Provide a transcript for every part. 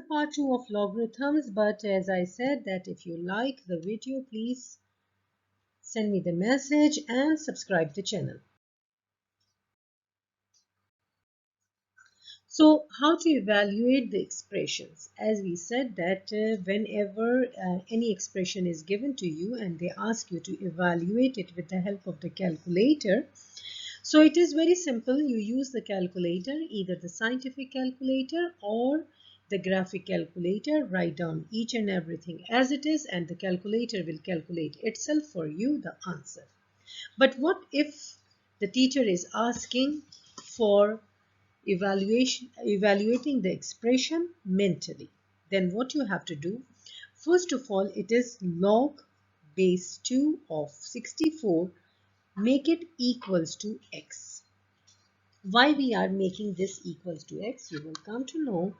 part 2 of logarithms, but as I said that if you like the video, please send me the message and subscribe the channel. So how to evaluate the expressions? As we said that whenever any expression is given to you and they ask you to evaluate it with the help of the calculator, so it is very simple. You use the calculator, either the scientific calculator or the graphic calculator. Write down each and everything as it is and the calculator will calculate itself for you the answer. But what if the teacher is asking for evaluating the expression mentally? Then what you have to do, first of all, it is log base 2 of 64, make it equals to x. Why we are making this equals to x, you will come to know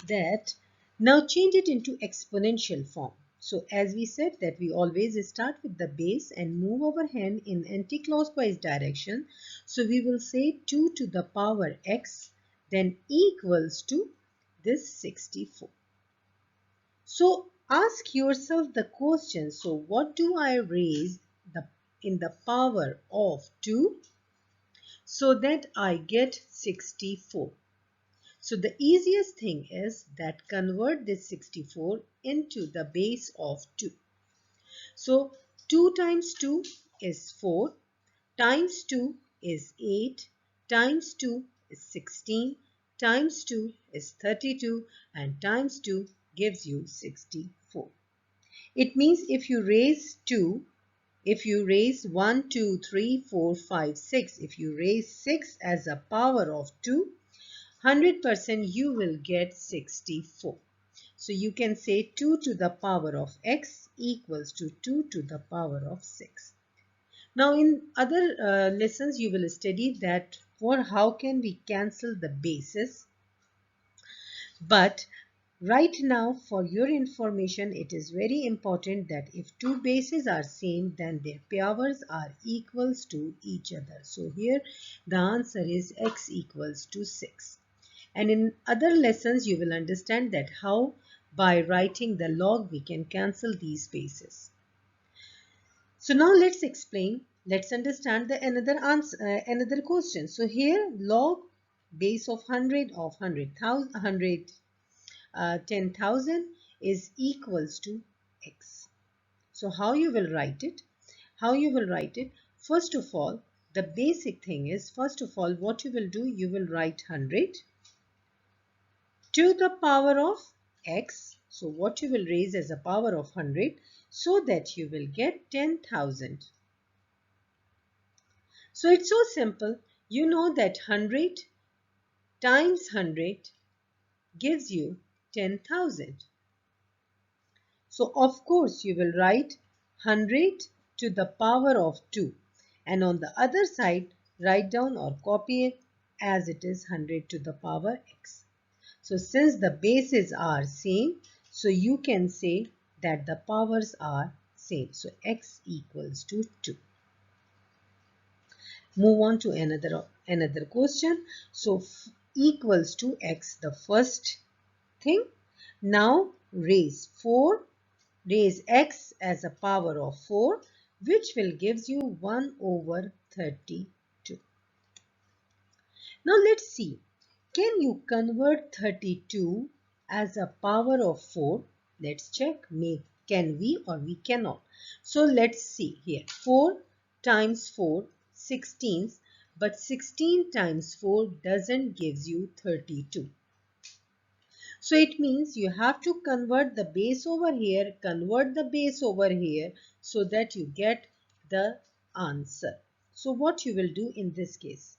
that. Now change it into exponential form. So as we said that we always start with the base and move our hand in anti-clockwise direction. So we will say 2 to the power x then equals to this 64. So ask yourself the question, so what do I raise in the power of 2? So that I get 64. So the easiest thing is that convert this 64 into the base of 2. So 2 times 2 is 4, times 2 is 8, times 2 is 16, times 2 is 32, and times 2 gives you 64. It means if you raise 2, if you raise 1, 2, 3, 4, 5, 6, if you raise 6 as a power of 2, 100% you will get 64. So you can say 2 to the power of x equals to 2 to the power of 6. Now in other lessons you will study that for how can we cancel the bases. But right now, for your information, it is very important that if two bases are same, then their powers are equals to each other. So here the answer is x equals to 6. And in other lessons, you will understand that how by writing the log we can cancel these bases. So now let's explain. Let's understand the another answer, another question. So here log base of 100 of 10,000 is equals to x. So how you will write it? How you will write it? First of all, the basic thing is, first of all, what you will do, you will write 100 to the power of x. So what you will raise as a power of 100 so that you will get 10,000. So it's so simple. You know that 100 times 100 gives you 10,000. So of course you will write 100 to the power of 2 and on the other side write down or copy it as it is 100 to the power x. So since the bases are same, so you can say that the powers are same. So x equals to 2. Move on to another question. So equals to x, the first thing. Now raise x as a power of 4, which will gives you 1 over 32. Now let's see. Can you convert 32 as a power of 4? Let's check. Can we or we cannot? So let's see here. 4 times 4, 16. But 16 times 4 doesn't gives you 32. So it means you have to convert the base over here, convert the base over here so that you get the answer. So what you will do in this case?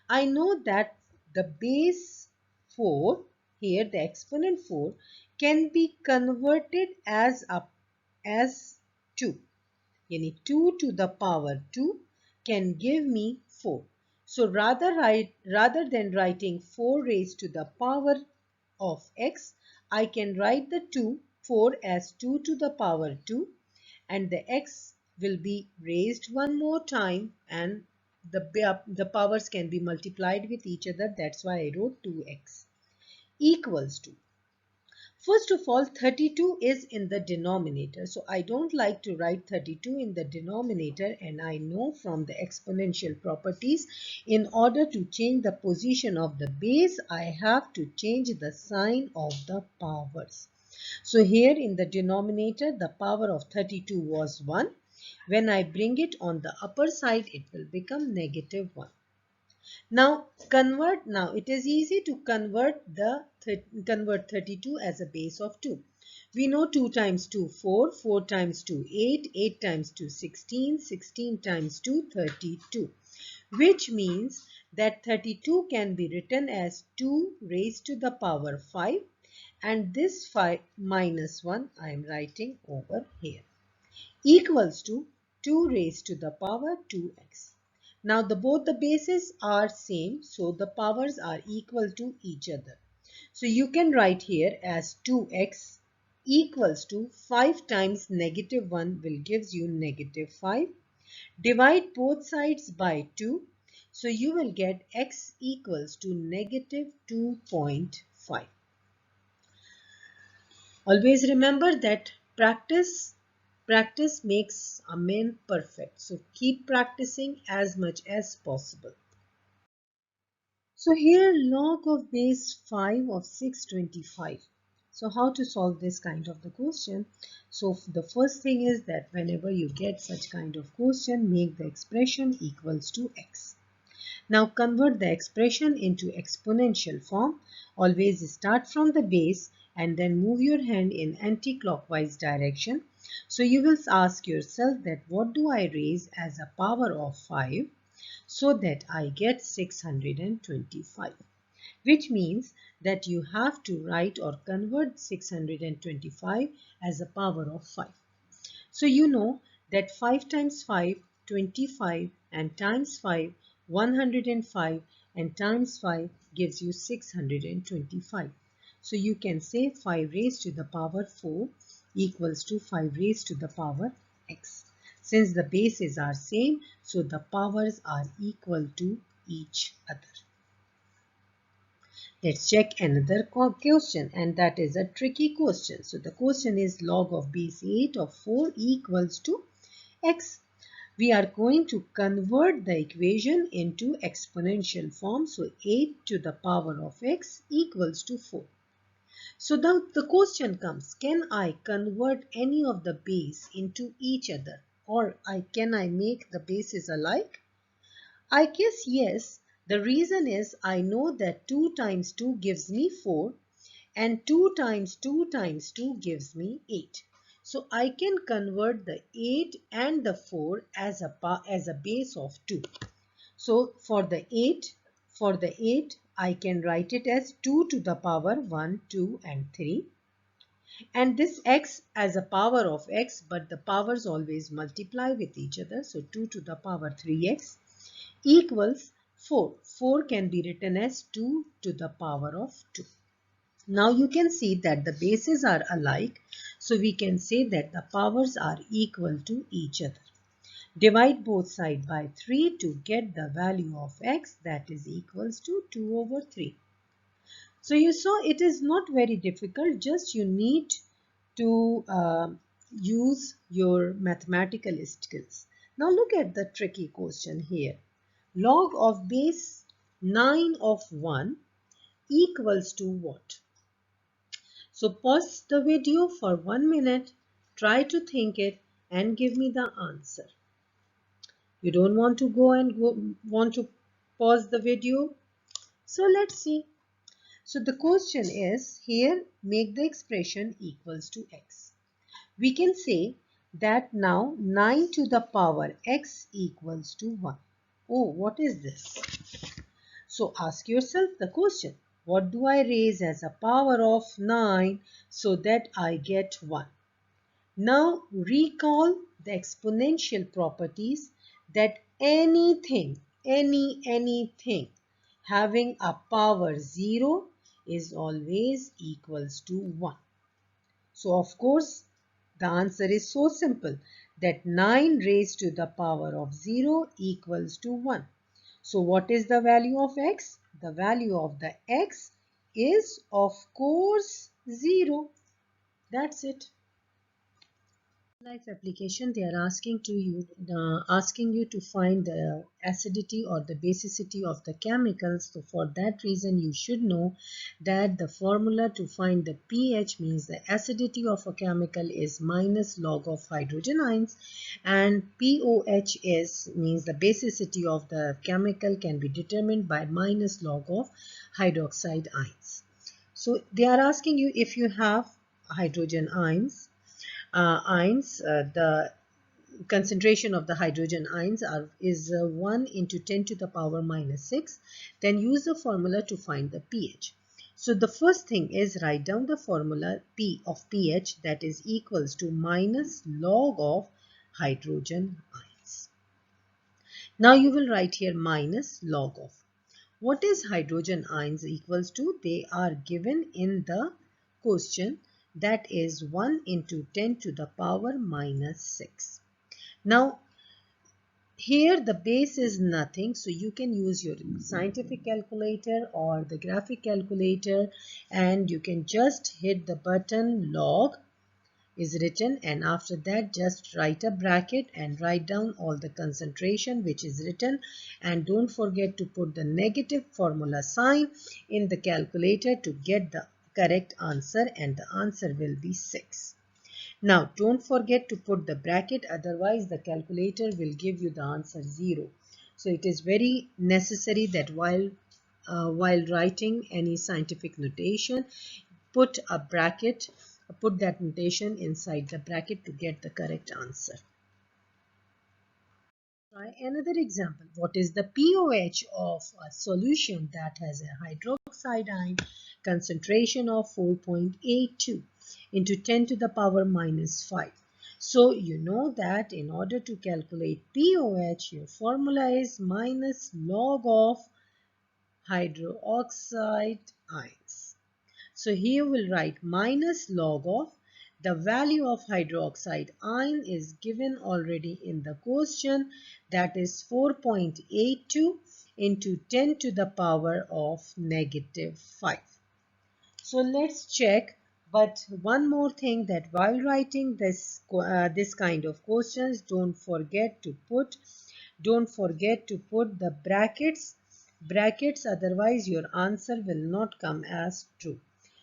I know that the base 4, here the exponent 4, can be converted as 2. Yani 2 to the power 2 can give me 4. So rather than writing 4 raised to the power of x, I can write the 4 as 2 to the power 2 and the x will be raised one more time and the powers can be multiplied with each other. That's why I wrote 2x equals to. First of all, 32 is in the denominator. So I don't like to write 32 in the denominator, and I know from the exponential properties, in order to change the position of the base, I have to change the sign of the powers. So here in the denominator, the power of 32 was 1. When I bring it on the upper side, it will become negative 1. Now it is easy to convert 32 as a base of 2. We know 2 times 2 4, 4 times 2 8, 8 times 2 16, 16 times 2 32, which means that 32 can be written as 2 raised to the power 5, and this 5 minus 1 I am writing over here, equals to 2 raised to the power 2x. Now both the bases are same, so the powers are equal to each other. So you can write here as 2x equals to 5 times negative 1 will gives you negative 5. Divide both sides by 2. So you will get x equals to negative 2.5. Always remember that practice makes a man perfect. So keep practicing as much as possible. So here log of base 5 of 625. So how to solve this kind of the question? So the first thing is that whenever you get such kind of question, make the expression equals to x. Now convert the expression into exponential form. Always start from the base and then move your hand in anti-clockwise direction. So you will ask yourself that what do I raise as a power of 5 so that I get 625, which means that you have to write or convert 625 as a power of 5. So you know that 5 times 5, 25, and times 5, 105, and times 5 gives you 625. So you can say 5 raised to the power 4 equals to 5 raised to the power x. Since the bases are same, so the powers are equal to each other. Let's check another question, and that is a tricky question. So the question is log of base 8 of 4 equals to x. We are going to convert the equation into exponential form. So 8 to the power of x equals to 4. So the question comes, can I convert any of the base into each other, or can I make the bases alike? I guess yes. The reason is I know that 2 times 2 gives me 4 and 2 times 2 times 2 gives me 8. So I can convert the 8 and the 4 as a base of 2. So for the 8 I can write it as 2 to the power 1, 2 and 3. And this x as a power of x, but the powers always multiply with each other. So 2 to the power 3x equals 4. 4 can be written as 2 to the power of 2. Now you can see that the bases are alike. So we can say that the powers are equal to each other. Divide both sides by 3 to get the value of x, that is equals to 2 over 3. So you saw it is not very difficult, just you need to use your mathematical skills. Now look at the tricky question here. Log of base 9 of 1 equals to what? So pause the video for 1 minute, try to think it and give me the answer. You don't want to want to pause the video? So let's see. So the question is here, make the expression equals to x. We can say that now 9 to the power x equals to 1. Oh, what is this? So ask yourself the question, what do I raise as a power of 9 so that I get 1? Now recall the exponential properties that anything having a power 0 is always equals to 1. So of course the answer is so simple that 9 raised to the power of 0 equals to 1. So what is the value of x? The value of the x is of course 0. That's it. Life application, they are asking you to find the acidity or the basicity of the chemicals. So for that reason you should know that the formula to find the pH means the acidity of a chemical is minus log of hydrogen ions, and POH is means the basicity of the chemical can be determined by minus log of hydroxide ions. So they are asking you if you have hydrogen ions, the concentration of the hydrogen ions is 1 into 10 to the power minus 6. Then use the formula to find the pH. So the first thing is write down the formula P of pH, that is equals to minus log of hydrogen ions. Now you will write here minus log of. What is hydrogen ions equals to? They are given in the question, that is 1 into 10 to the power minus 6. Now here the base is nothing, so you can use your scientific calculator or the graphic calculator and you can just hit the button log is written, and after that just write a bracket and write down all the concentration which is written, and don't forget to put the negative formula sign in the calculator to get the correct answer, and the answer will be 6. Now don't forget to put the bracket, otherwise the calculator will give you the answer 0. So it is very necessary that while writing any scientific notation, put a bracket, put that notation inside the bracket to get the correct answer. Try another example. What is the pOH of a solution that has a hydroxide ion concentration of 4.82 into 10 to the power minus 5? So you know that in order to calculate pOH, your formula is minus log of hydroxide ions. So here we'll write minus log of, the value of hydroxide ion is given already in the question, that is 4.82 into 10 to the power of negative 5. So let's check. But one more thing, that while writing this kind of questions, don't forget to put the brackets, otherwise your answer will not come as true.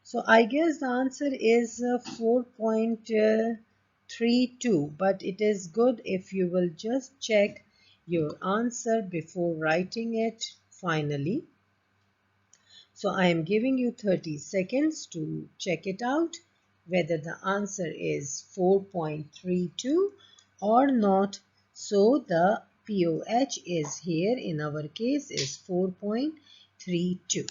So I guess the answer is 4.32, but it is good if you will just check your answer before writing it finally. So I am giving you 30 seconds to check it out whether the answer is 4.32 or not. So the pOH is here in our case is 4.32.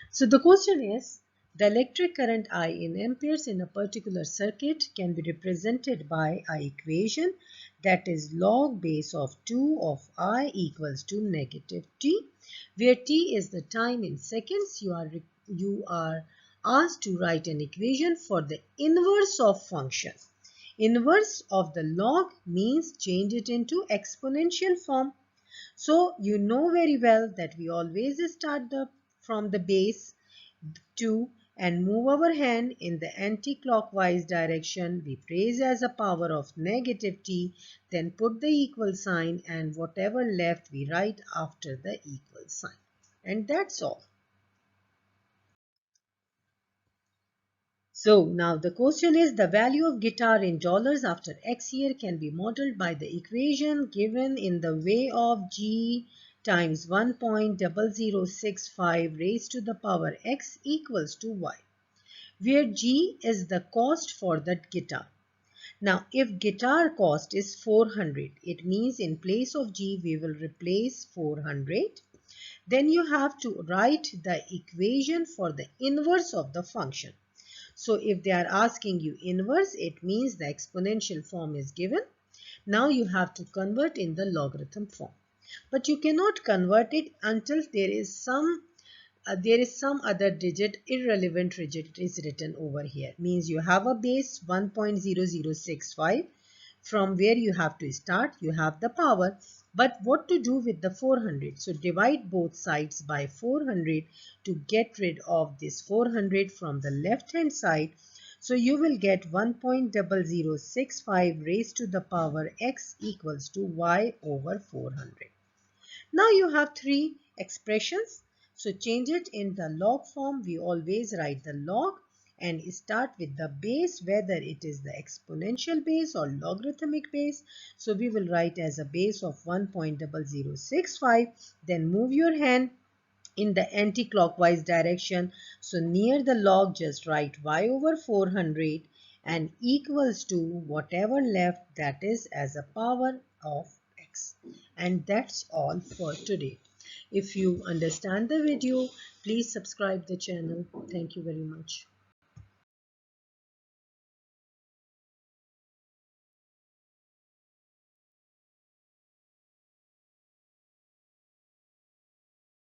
So the question is, the electric current I in amperes in a particular circuit can be represented by an equation, that is log base of 2 of I equals to negative t, where t is the time in seconds. You are asked to write an equation for the inverse of function. Inverse of the log means change it into exponential form. So you know very well that we always start from the base 2 and move our hand in the anti-clockwise direction. We place as a power of negative t, then put the equal sign, and whatever left we write after the equal sign. And that's all. So now the question is, the value of guitar in dollars after X year can be modeled by the equation given in the way of G times 1.0065 raised to the power X equals to Y, where G is the cost for that guitar. Now if guitar cost is 400, it means in place of G we will replace 400. Then you have to write the equation for the inverse of the function. So if they are asking you inverse, it means the exponential form is given. Now you have to convert in the logarithm form. But you cannot convert it until there is some other digit, irrelevant digit is written over here. Means you have a base 1.0065 from where you have to start. You have the power. But what to do with the 400? So divide both sides by 400 to get rid of this 400 from the left hand side. So you will get 1.0065 raised to the power x equals to y over 400. Now you have three expressions. So change it in the log form. We always write the log and start with the base, whether it is the exponential base or logarithmic base. So we will write as a base of 1.0065. Then move your hand in the anti-clockwise direction. So near the log, just write y over 400 and equals to whatever left, that is as a power of x. And that's all for today. If you understand the video, please subscribe the channel. Thank you very much.